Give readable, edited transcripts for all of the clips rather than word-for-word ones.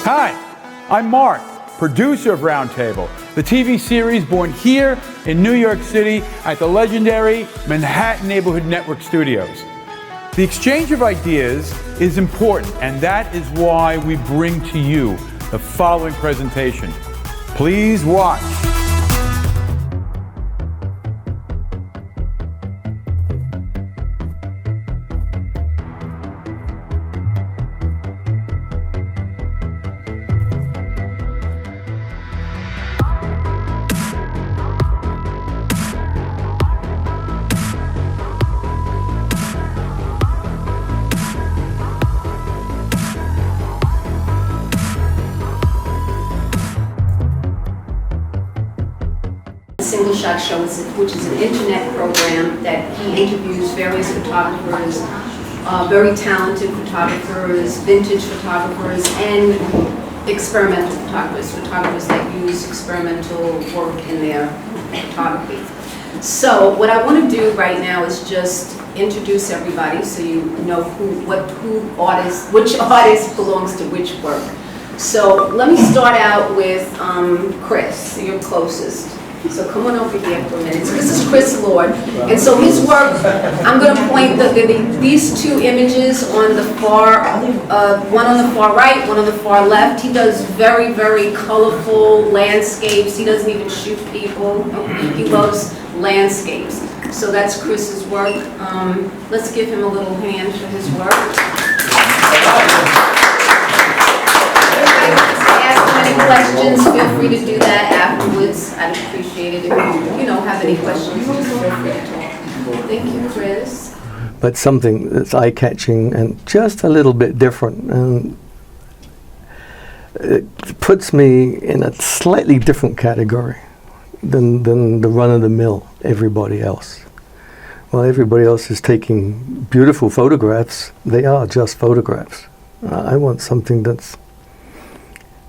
Hi, I'm Mark, producer of Roundtable, the TV series born here in New York City at the legendary Manhattan Neighborhood Network Studios. The exchange of ideas is important, and that is why we bring to you the following presentation. Please watch. Single Shot Show, which is an internet program that he interviews various photographers, very talented photographers, vintage photographers, and experimental photographers that use experimental work in their photography. So what I want to do right now is just introduce everybody so you know which artist belongs to which work. So let me start out with Chris, your closest. So come on over here for a minute. So this is Chris Lord, and so his work, I'm going to point these two images on the far, one on the far right, one on the far left. He does very, very colorful landscapes. He doesn't even shoot people. He loves landscapes. So that's Chris's work. Let's give him a little hand for his work. Any questions, feel free to do that afterwards. I'd appreciate it if you have any questions, just feel free to talk. Thank you, Chris. But something that's eye-catching and just a little bit different, and it puts me in a slightly different category than the run-of-the-mill everybody else. Well, everybody else is taking beautiful photographs. They are just photographs. I want something that's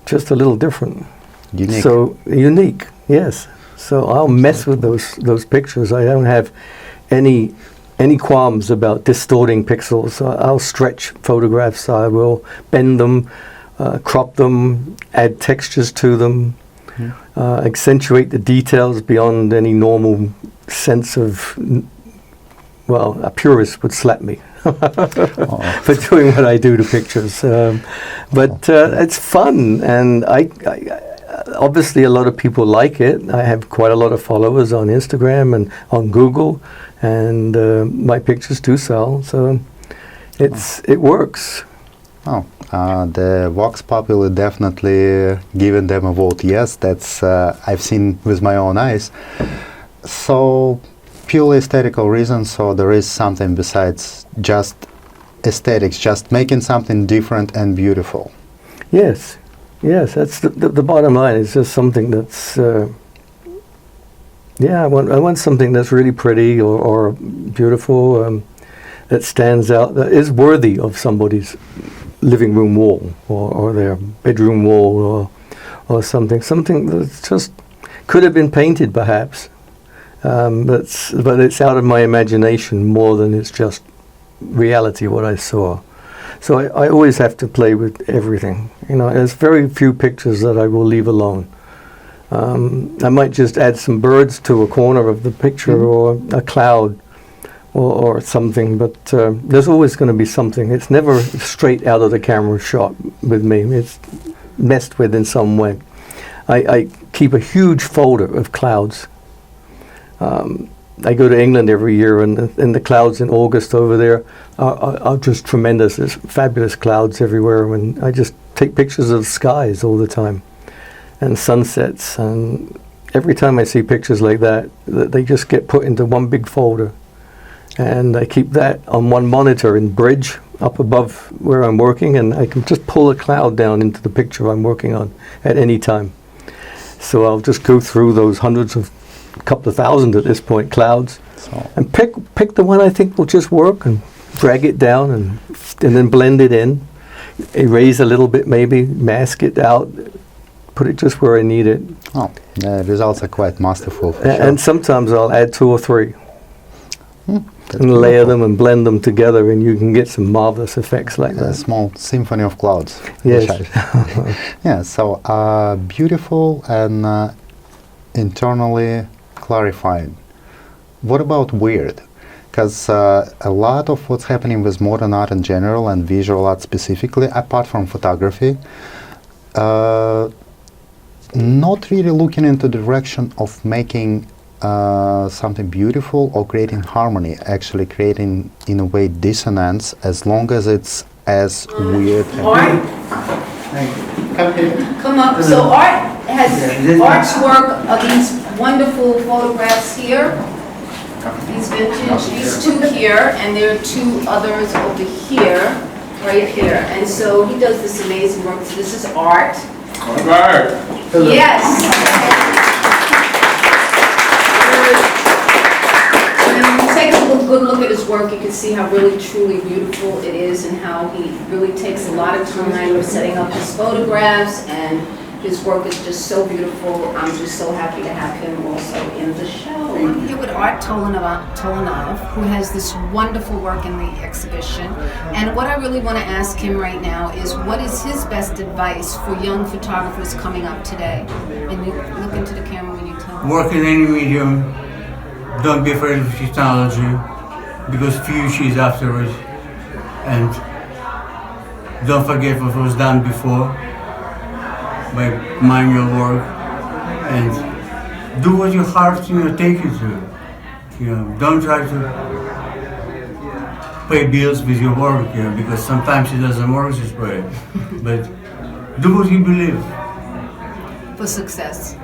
just a little different. Unique. So unique, yes. So I'll mess with those pictures. I don't have any qualms about distorting pixels. I'll stretch photographs. I will bend them, crop them, add textures to them, accentuate the details beyond any normal sense of. Well, a purist would slap me for doing what I do to pictures. But it's fun, and I obviously a lot of people like it. I have quite a lot of followers on Instagram and on Google, and my pictures do sell, so it works. The Vox Populi definitely given them a vote yes. That's I've seen with my own eyes. So purely aesthetical reasons, so there is something besides just aesthetics, just making something different and beautiful. Yes, that's the bottom line. It's just something that's, I want something that's really pretty or beautiful, that stands out, that is worthy of somebody's living room wall or their bedroom wall or something that just could have been painted perhaps. But it's out of my imagination more than it's just reality what I saw. So I always have to play with everything. There's very few pictures that I will leave alone. I might just add some birds to a corner of the picture or a cloud or something, but there's always going to be something. It's never straight out of the camera shot with me. It's messed with in some way. I keep a huge folder of clouds. I go to England every year, and the clouds in August over there are just tremendous. There's fabulous clouds everywhere, and I just take pictures of skies all the time and sunsets. And every time I see pictures like that, they just get put into one big folder. And I keep that on one monitor in Bridge up above where I'm working, and I can just pull a cloud down into the picture I'm working on at any time. So I'll just go through those hundreds of a couple of thousand at this point clouds, and pick the one I think will just work, and drag it down and then blend it in, erase a little bit, maybe mask it out, put it just where I need it. The results are quite masterful. And sometimes I'll add 2 or 3. and layer them and blend them together, and you can get some marvelous effects like A that. small symphony of clouds. Yes. Yeah, so beautiful and internally clarifying. What about weird? Because a lot of what's happening with modern art in general and visual art specifically, apart from photography, not really looking into the direction of making something beautiful or creating harmony, actually creating, in a way, dissonance, as long as it's as weird. Art, come up. So Art has, Art's work of these wonderful photographs here. These vintage, these two here, and there are two others over here, right here. And so he does this amazing work. So this is Art. Yes. When you take a good look at his work, you can see how really truly beautiful it is and how he really takes a lot of time setting up his photographs, and his work is just so beautiful. I'm just so happy to have him also in the show. I'm here with Art Tolanov, who has this wonderful work in the exhibition. And what I really want to ask him right now is, what is his best advice for young photographers coming up today? And you look into the camera when you tell them. Work in any medium. Don't be afraid of technology, because future is afterwards. And don't forget what was done before by manual work, and do what your heart take you to. Don't try to pay bills with your work, because sometimes it doesn't work this way. But do what you believe. For success.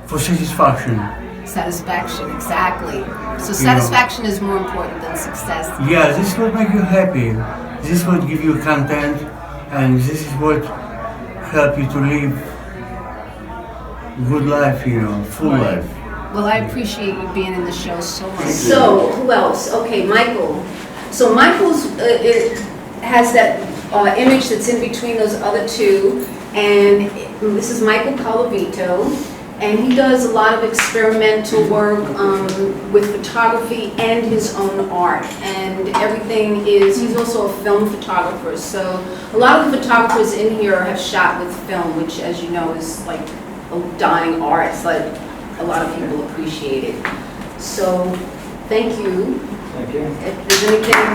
For satisfaction. Satisfaction, exactly. So satisfaction is more important than success. Yeah, this is what makes you happy. This is what gives you content, and this is what help you to live good life, full life. Well, I appreciate you being in the show so much. So, who else? Okay, Michael. So Michael's it has that image that's in between those other two, and this is Michael Colavito, and he does a lot of experimental work with photography and his own art, and everything is, he's also a film photographer, so a lot of the photographers in here have shot with film, which, as you know, is like a dying art. It's like a lot of people appreciate it. So, thank you. Thank you. If there's anything,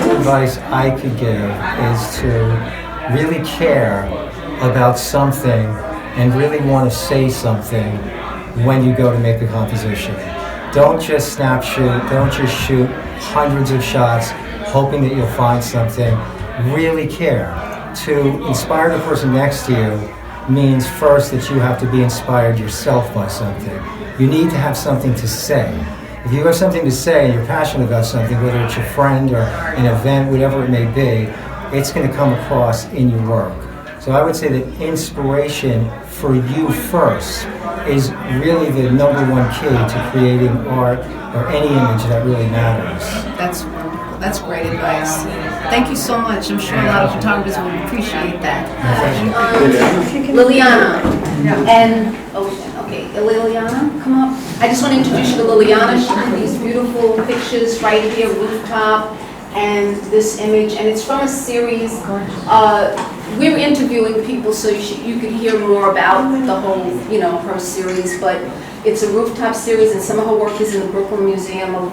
The advice I could give is to really care about something and really want to say something when you go to make a composition. Don't just snap shoot, don't just shoot hundreds of shots hoping that you'll find something. Really care. To inspire the person next to you means first that you have to be inspired yourself by something. You need to have something to say. If you have something to say and you're passionate about something, whether it's your friend or an event, whatever it may be, it's going to come across in your work. So I would say that inspiration for you first is really the #1 key to creating art or any image that really matters. that's wonderful. That's great advice. Thank you so much. I'm sure a lot of photographers would appreciate that. Liliana. And, okay, Liliana, come up. I just want to introduce you to Liliana. She did these beautiful pictures right here, rooftop, and this image, and it's from a series. We're interviewing people so you could hear more about the whole, her series, but it's a rooftop series, and some of her work is in the Brooklyn Museum of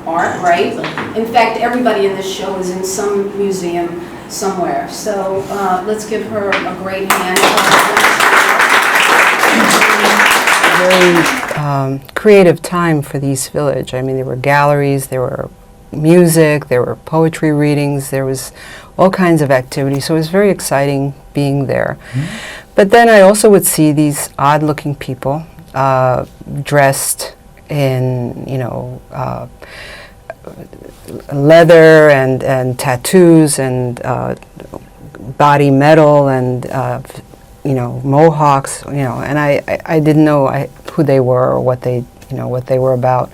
Art, right? In fact, everybody in this show is in some museum somewhere. So let's give her a great hand. Very creative time for the East Village. I mean, there were galleries, there were music, there were poetry readings, there was all kinds of activity, so it was very exciting being there. But then I also would see these odd-looking people dressed in, leather and tattoos and body metal and mohawks, and I didn't know who they were or what they were about.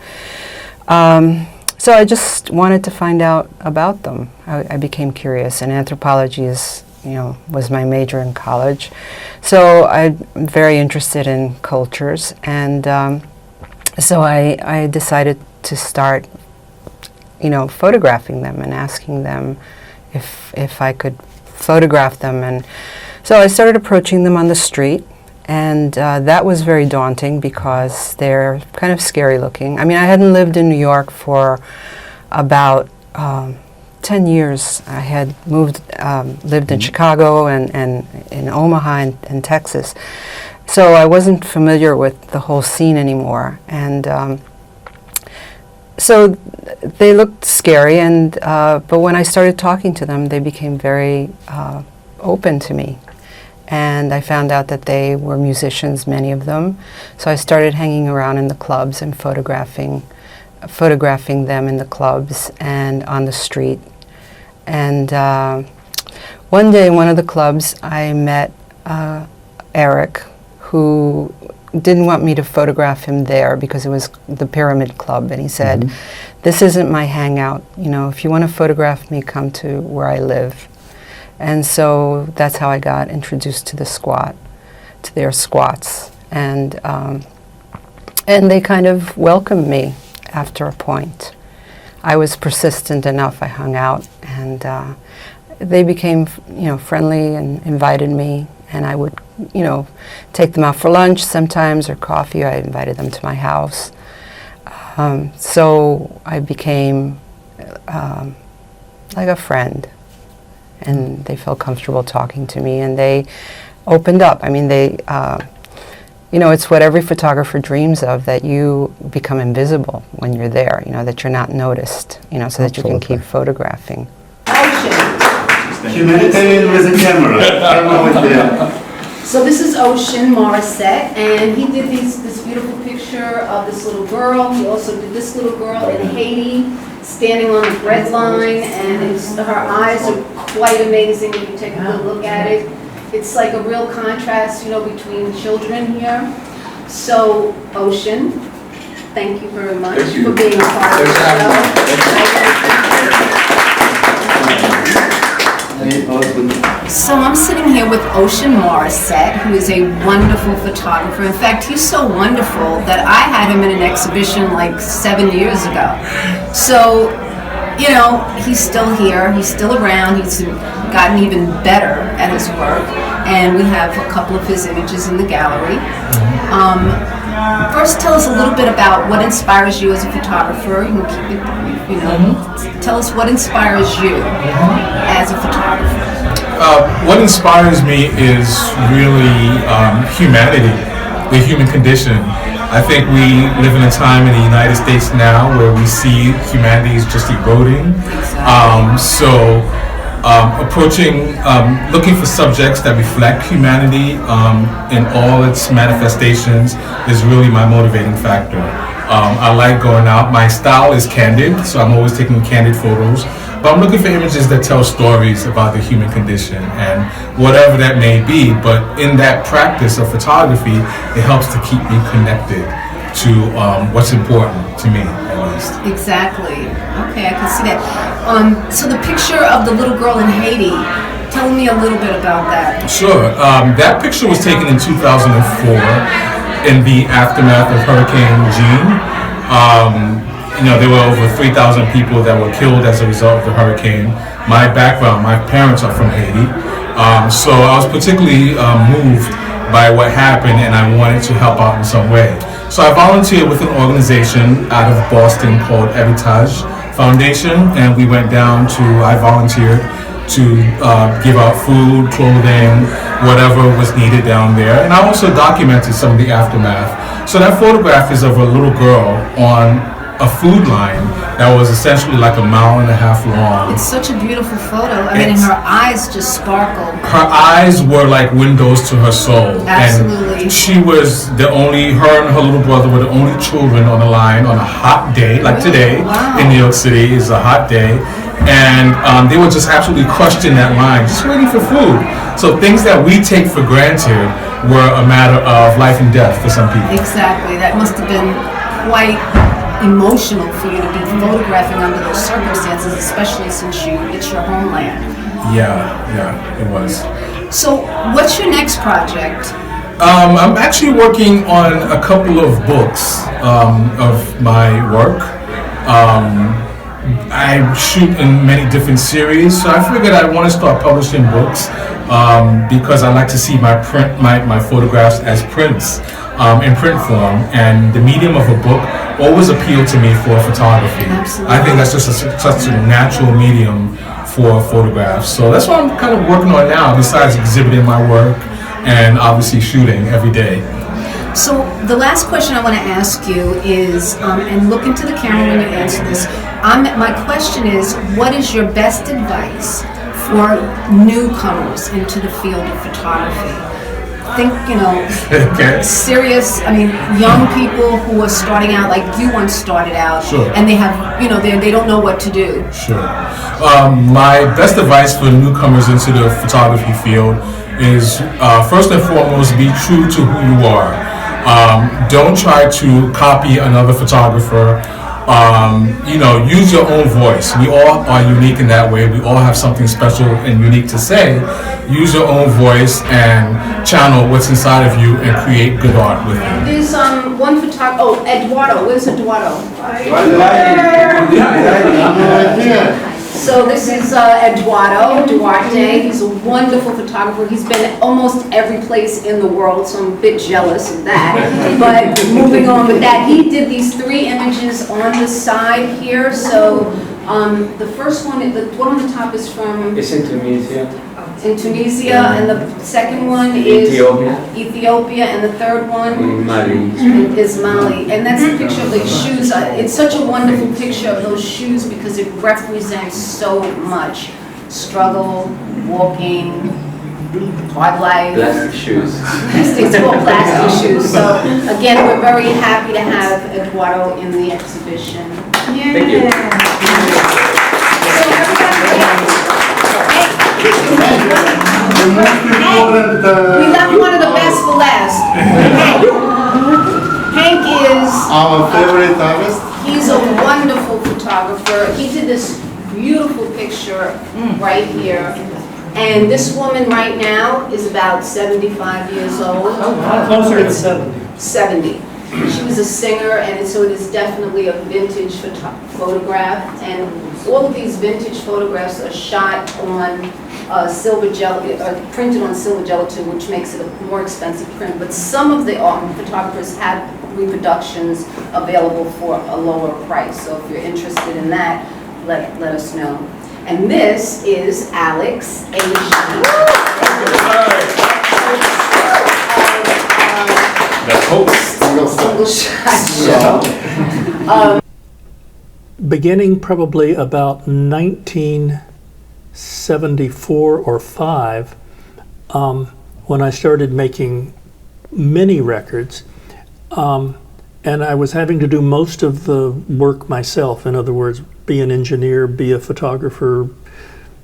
So I just wanted to find out about them. I became curious, and anthropology is was my major in college. So I'm very interested in cultures, and so I decided to start, photographing them and asking them if I could photograph them. And so I started approaching them on the street, and that was very daunting because they're kind of scary looking. I mean, I hadn't lived in New York for about 10 years. I had lived in Chicago and in Omaha and Texas. So I wasn't familiar with the whole scene anymore. And so they looked scary, but when I started talking to them, they became very open to me. And I found out that they were musicians, many of them. So I started hanging around in the clubs and photographing them in the clubs and on the street. And one day in one of the clubs, I met Eric, who didn't want me to photograph him there because it was the Pyramid Club. And he said, "This isn't my hangout. If you want to photograph me, come to where I live." And so that's how I got introduced to to their squats. And they kind of welcomed me after a point. I was persistent enough. I hung out, and they became, friendly and invited me. And I would, take them out for lunch sometimes or coffee. I invited them to my house. So I became like a friend, and they felt comfortable talking to me, and they opened up. I mean, it's what every photographer dreams of, that you become invisible when you're there, that you're not noticed, so that you can keep photographing. Humanitarian with a camera. So this is Ocean Morissette, and he did this beautiful picture of this little girl. He also did this little girl in Haiti, standing on the bread line, and her eyes are quite amazing if you take a good look at it. It's like a real contrast, between children here. So, Ocean, thank you very much for being a part of the show. So I'm sitting here with Ocean Morissette, who is a wonderful photographer. In fact, he's so wonderful that I had him in an exhibition like 7 years ago. So, he's still here, he's still around, he's gotten even better at his work, and we have a couple of his images in the gallery. First, tell us a little bit about what inspires you as a photographer. You can keep it brief, Tell us what inspires you as a photographer. What inspires me is really humanity, the human condition. I think we live in a time in the United States now where we see humanity is just eroding. Looking for subjects that reflect humanity in all its manifestations is really my motivating factor. I like going out. My style is candid, so I'm always taking candid photos. But I'm looking for images that tell stories about the human condition and whatever that may be. But in that practice of photography, it helps to keep me connected to what's important to me, at least. Exactly. Okay, I can see that. So the picture of the little girl in Haiti, tell me a little bit about that. Sure. That picture was taken in 2004 in the aftermath of Hurricane Jeanne. There were over 3,000 people that were killed as a result of the hurricane. My background, my parents are from Haiti. So I was particularly moved by what happened, and I wanted to help out in some way. So I volunteered with an organization out of Boston called Heritage Foundation, and we went down I volunteered to give out food, clothing, whatever was needed down there. And I also documented some of the aftermath. So that photograph is of a little girl on a food line that was essentially like 1.5 miles long. It's such a beautiful photo. I mean, her eyes just sparkle. Her eyes were like windows to her soul. Absolutely. And she was her and her little brother were the only children on the line on a hot day, like today in New York City is a hot day. And they were just absolutely crushed in that line, just waiting for food. So things that we take for granted were a matter of life and death for some people. Exactly. That must have been quite emotional for you to be photographing under those circumstances, especially since it's your homeland. Yeah, it was. So, what's your next project? I'm actually working on a couple of books of my work. I shoot in many different series, so I figured I want to start publishing books because I like to see my photographs as prints in print form, and the medium of a book always appealed to me for photography. Absolutely. I think that's just such a natural medium for photographs. So that's what I'm kind of working on now, besides exhibiting my work and obviously shooting every day. So the last question I want to ask you is, and look into the camera when you answer this, my question is, what is your best advice for newcomers into the field of photography? Think, Okay. serious, young people who are starting out like you once started out, Sure. and they have, they don't know what to do. Sure. My best advice for newcomers into the photography field is, first and foremost, be true to who you are. Don't try to copy another photographer. Use your own voice. We all are unique in that way. We all have something special and unique to say. Use your own voice and channel what's inside of you and create good art with it. There's one photographer, Eduardo, where's Eduardo? So this is Eduardo Duarte. He's a wonderful photographer. He's been almost every place in the world, so I'm a bit jealous of that. But moving on with that, he did these 3 images on the side here. So the first one, the one on the top is from... It's in Tunisia. In Tunisia, and the second one is Ethiopia, and the third one Mali. is Mali. And that's a picture of the shoes. It's such a wonderful picture of those shoes because it represents so much. Struggle, walking, hard life. Plastic shoes. It's all plastic shoes. So again, we're very happy to have Eduardo in the exhibition. Thank you. So everybody, we left one of the best for last. Hank is Our favorite artist. he's a wonderful photographer. He did this beautiful picture right here. And this woman right now is about 75 years old. Closer to 70. 70. She was a singer, and so it is definitely a vintage photograph. And all of these vintage photographs are shot on silver gelatin, printed on silver gelatin, which makes it a more expensive print. But some of the photographers have reproductions available for a lower price. So if you're interested in that, let us know. And this is Alex, Single Shot Show. Beginning probably about 1974 or 5, when I started making mini records, and I was having to do most of the work myself. In other words, be an engineer, be a photographer,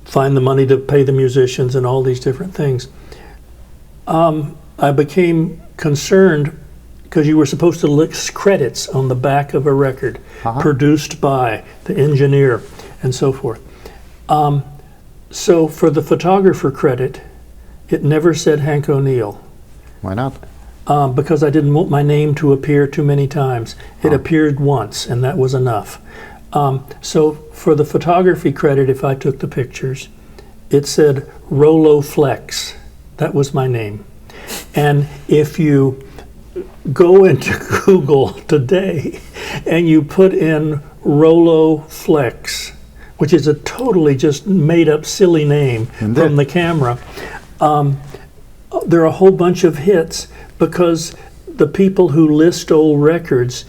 find the money to pay the musicians and all these different things. I became concerned because you were supposed to list credits on the back of a record, produced by the engineer and so forth. So for the photographer credit, it never said Hank O'Neill. Why not? Because I didn't want my name to appear too many times. It appeared once, and that was enough. So for the photography credit, if I took the pictures, it said Rollo Flex. That was my name. And if you go into Google today and you put in Rollo Flex, which is a totally just made up silly name from the camera, there are a whole bunch of hits because the people who list old records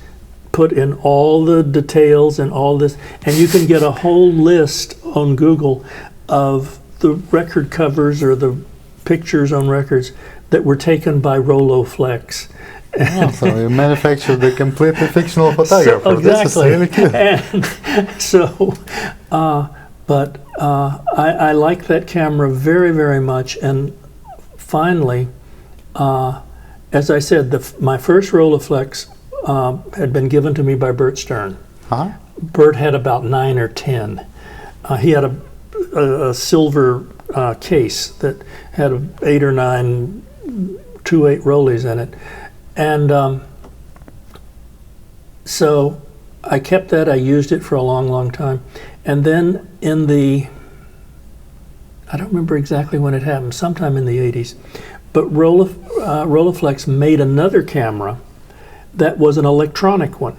put in all the details and all this, and you can get a whole list on Google of the record covers or the pictures on records that were taken by Rollo Flex. Oh, so you manufactured a completely fictional photographer. So, exactly. This is really cool. And so, I like that camera very, very much. And finally, as I said, my first Rolleiflex had been given to me by Bert Stern. Huh? Bert had about 9 or 10. He had a silver case that had 8 or 9 2/8 rollies in it. And so I kept that. I used it for a long, long time. And then in the, I don't remember exactly when it happened, sometime in the 80s, but Rolleiflex made another camera that was an electronic one.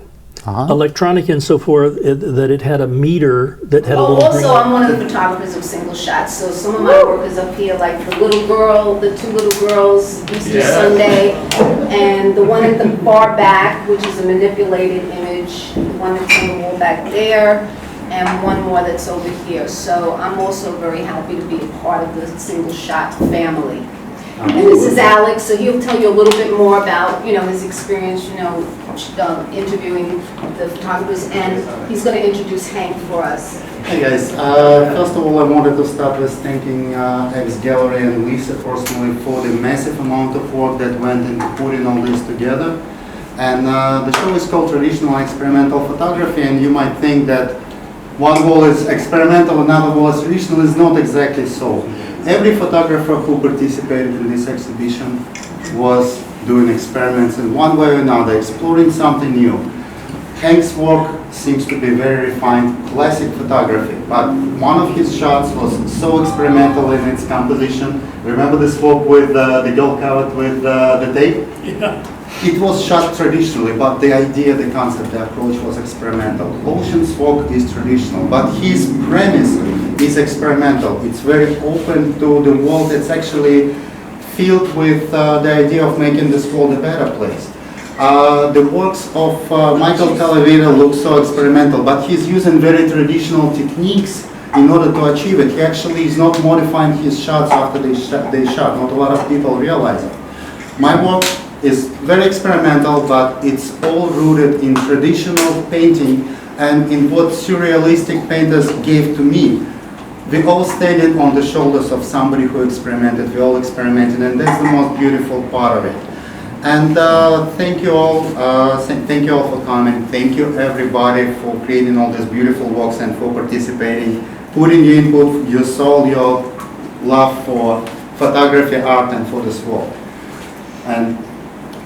Electronic insofar that it had a meter that had a little green. Also, I'm one of the photographers of single shots, so some of my work is up here, like the little girl, the 2 little girls, Easter Sunday, and the one in the far back, which is a manipulated image, the one that's on the wall back there, and one more that's over here. So I'm also very happy to be a part of the single shot family. And this is Alex, so he'll tell you a little bit more about, his experience, interviewing the photographers, and he's going to introduce Hank for us. Hey guys, first of all I wanted to start with thanking X Gallery and Lisa personally for the massive amount of work that went into putting all this together. And the show is called Traditional Experimental Photography, and you might think that one wall is experimental, another wall is traditional. Is not exactly so. Every photographer who participated in this exhibition was doing experiments in one way or another, exploring something new. Hank's work seems to be very refined, classic photography, but one of his shots was so experimental in its composition. Remember this work with the girl covered with the tape? Yeah. It was shot traditionally, but the idea, the concept, the approach was experimental. Ocean's work is traditional, but his premise is experimental. It's very open to the world. It's actually filled with the idea of making this world a better place. The works of Michael Talavera look so experimental, but he's using very traditional techniques in order to achieve it. He actually is not modifying his shots after they shot. Not a lot of people realize it. My work is very experimental, but it's all rooted in traditional painting and in what surrealistic painters gave to me. We all standing on the shoulders of somebody who experimented. We all experimented, and that's the most beautiful part of it. And thank you all. Thank you all for coming. Thank you everybody for creating all these beautiful works and for participating, putting your input, your soul, your love for photography, art, and for this world. And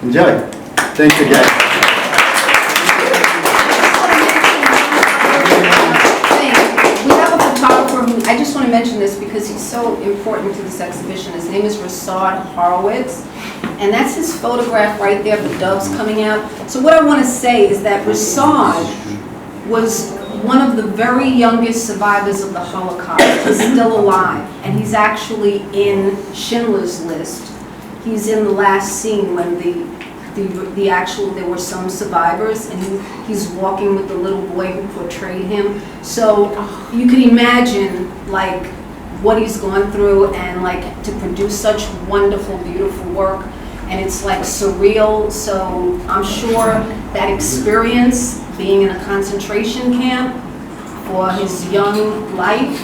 enjoy. Thank you, guys. I just want to mention this because he's so important to this exhibition. His name is Rashad Horowitz, and that's his photograph right there, the doves coming out. So what I want to say is that Rashad was one of the very youngest survivors of the Holocaust. He's still alive, and he's actually in Schindler's List. He's in the last scene when there were some survivors, and he's walking with the little boy who portrayed him. So you can imagine like what he's gone through, and like to produce such wonderful, beautiful work, and it's like surreal. So I'm sure that experience being in a concentration camp for his young life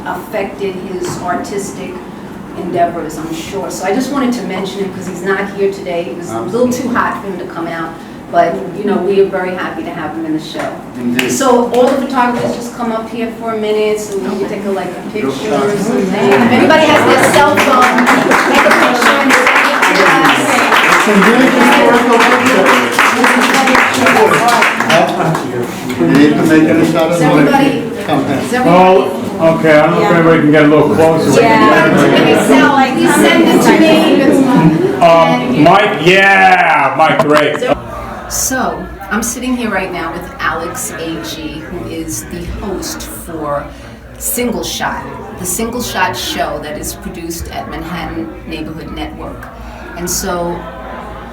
affected his artistic endeavors, I'm sure. So I just wanted to mention him because he's not here today. It was a little too hot for him to come out, but we are very happy to have him in the show. Indeed. So all the photographers just come up here for a minute so we can take a picture or something. If anybody has their cell phone, take a picture and send it to us. Some really historical pictures. You need to make any shot Is of everybody? Okay, I don't know if anybody can get a little closer. Please send it to me. Mike, great. So, I'm sitting here right now with Alex A.G., who is the host for Single Shot, the Single Shot show that is produced at Manhattan Neighborhood Network. And so,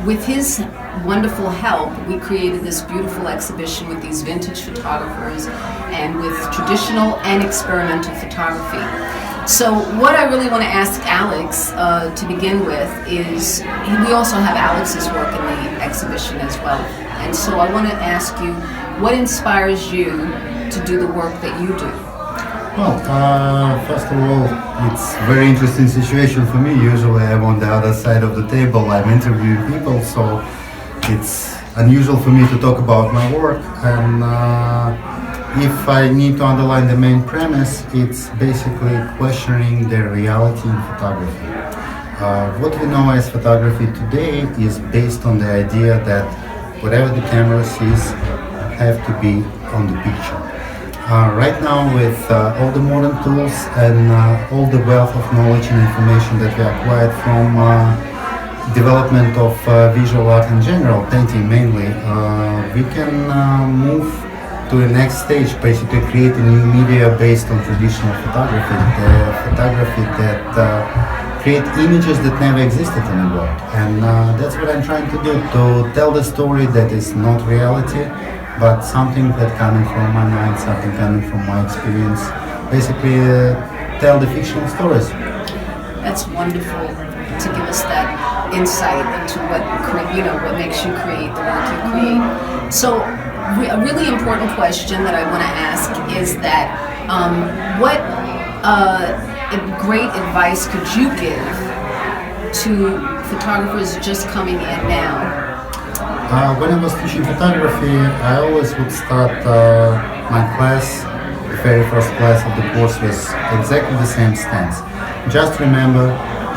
with his wonderful help, we created this beautiful exhibition with these vintage photographers and with traditional and experimental photography. So what I really want to ask Alex to begin with is, we also have Alex's work in the exhibition as well. And so I want to ask you, what inspires you to do the work that you do? Well, first of all, it's a very interesting situation for me. Usually I'm on the other side of the table, I'm interviewing people, so it's unusual for me to talk about my work, and if I need to underline the main premise, it's basically questioning the reality in photography. What we know as photography today is based on the idea that whatever the camera sees have to be on the picture. Right now, with all the modern tools and all the wealth of knowledge and information that we acquired from development of visual art in general, painting mainly, we can move to the next stage, basically create a new media based on traditional photography, the photography that create images that never existed in the world. And that's what I'm trying to do, to tell the story that is not reality, but something that coming from my mind, something coming from my experience, basically tell the fictional stories. That's wonderful to give us that insight into what what makes you create the work you create. So a really important question that I want to ask is that what great advice could you give to photographers just coming in now? When I was teaching photography, I always would start my class, the very first class of the course, with exactly the same stance. Just remember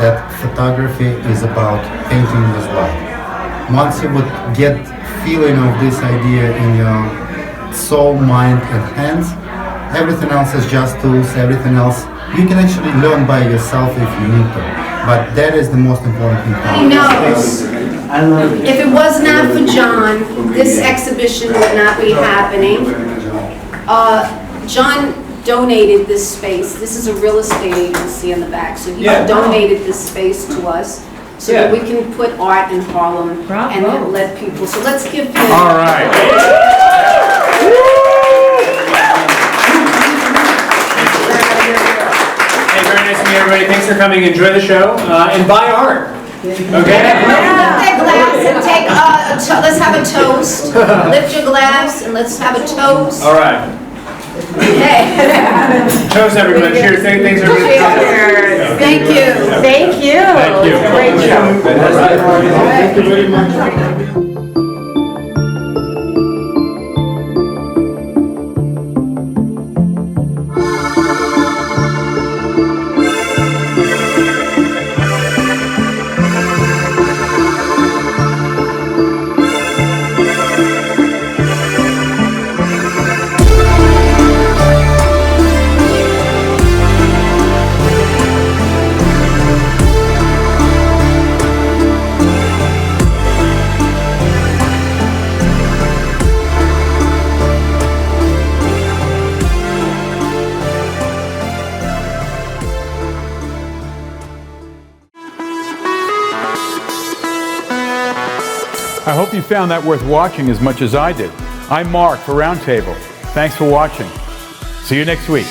that photography is about painting with light. Once you would get feeling of this idea in your soul, mind and hands, everything else is just tools, everything else you can actually learn by yourself if you need to. But that is the most important thing. He knows. If it was not for John, this exhibition would not be happening. John donated this space. This is a real estate agency in the back, so he donated this space to us so that we can put art in Harlem and let people. So let's give him. All right. Hey, very nice to meet everybody. Thanks for coming. Enjoy the show and buy art. Okay. That glass and take let's have a toast. Lift your glass and let's have a toast. All right. Hey. Toast, everyone. Cheers. Thanks, everybody. Cheers. Thank you. Thank you. Thank you. Great show. Thank you very much. I hope you found that worth watching as much as I did. I'm Mark for Roundtable. Thanks for watching. See you next week.